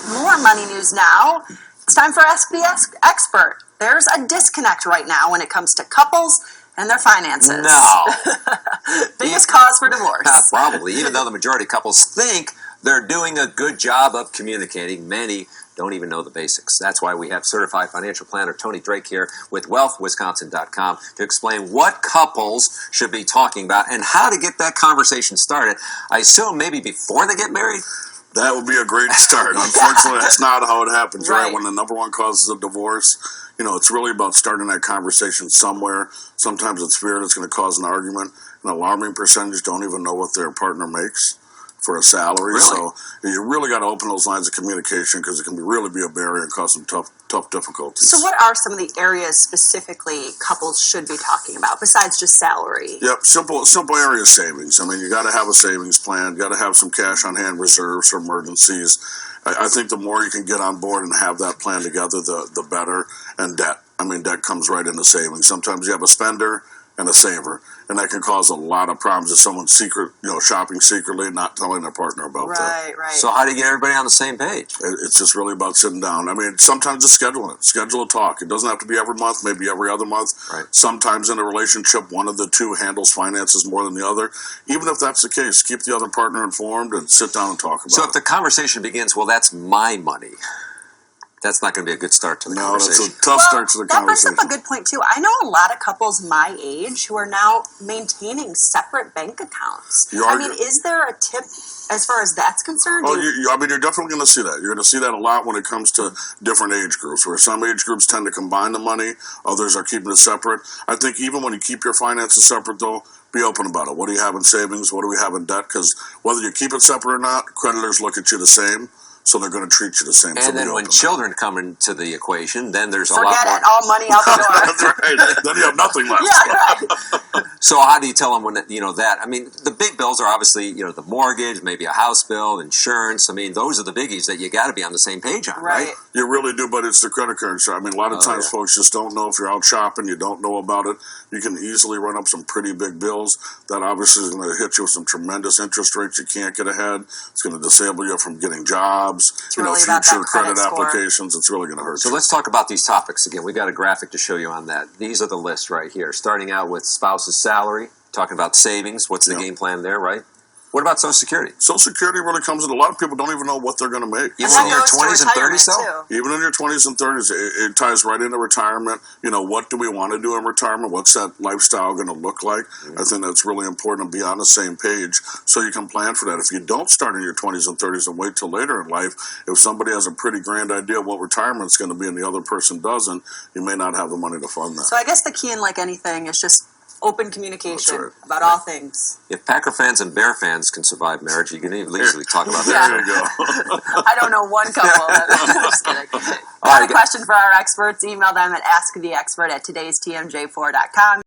More money news now. It's time for Ask the Expert. There's a disconnect right now when it comes to couples and their finances. No. Biggest cause for divorce. Probably. Even though the majority of couples think they're doing a good job of communicating, many don't even know the basics. That's why we have certified financial planner Tony Drake here with wealthwisconsin.com to explain what couples should be talking about and how to get that conversation started. I assume maybe before they get married? That would be a great start. Unfortunately, that's not how it happens, right? When the number one cause of divorce, it's really about starting that conversation somewhere. Sometimes in spirit, it's going to cause an argument. An alarming percentage don't even know what their partner makes for a salary. Really? So you really got to open those lines of communication because it can really be a barrier and cause some tough difficulties. So what are some of the areas specifically couples should be talking about besides just salary? Yep, simple area savings. I mean, you got to have a savings plan. You got to have some cash on hand reserves for emergencies. I think the more you can get on board and have that plan together, the better. And debt. I mean, debt comes right into savings. Sometimes you have a spender and a saver, and that can cause a lot of problems if someone's shopping secretly and not telling their partner about that. Right. So how do you get everybody on the same page? It's just really about sitting down. I mean, sometimes just scheduling it. Schedule a talk. It doesn't have to be every month, maybe every other month. Right. Sometimes in a relationship, one of the two handles finances more than the other. Even if that's the case, keep the other partner informed and sit down and talk about it. So if the conversation begins, well, that's my money, that's not going to be a good start to the conversation. That's a tough start to the conversation. That brings up a good point, too. I know a lot of couples my age who are now maintaining separate bank accounts. Is there a tip as far as that's concerned? You're definitely going to see that. You're going to see that a lot when it comes to different age groups, where some age groups tend to combine the money, others are keeping it separate. I think even when you keep your finances separate, though, be open about it. What do you have in savings? What do we have in debt? Because whether you keep it separate or not, creditors look at you the same. So they're going to treat you the same. And then when children come into the equation, then there's Forget a lot more. it, all money out the door. That's right. Then you have nothing left. Yeah, right. So how do you tell them when that? I mean, the big bills are obviously the mortgage, maybe a house bill, insurance. I mean, those are the biggies that you got to be on the same page on, right? You really do, but it's the credit card. I mean, a lot of times folks just don't know. If you're out shopping, you don't know about it. You can easily run up some pretty big bills. That obviously is going to hit you with some tremendous interest rates you can't get ahead. It's going to disable you from getting jobs. Future credit applications, it's really going to hurt you. So let's talk about these topics again. We've got a graphic to show you on that. These are the lists right here. Starting out with spouse's salary, talking about savings. What's the game plan there, right? What about Social Security? Social Security really comes in. A lot of people don't even know what they're going to make. Even in your 20s and 30s, though? Even in your 20s and 30s, it ties right into retirement. What do we want to do in retirement? What's that lifestyle going to look like? I think that's really important to be on the same page so you can plan for that. If you don't start in your 20s and 30s and wait till later in life, if somebody has a pretty grand idea of what retirement's going to be and the other person doesn't, you may not have the money to fund that. So I guess the key in like anything is just open communication about all things. If Packer fans and Bear fans can survive marriage, you can easily talk about that. There you go. I don't know one couple. Just kidding. Got a question for our experts? Email them at asktheexpert@todaystmj4.com.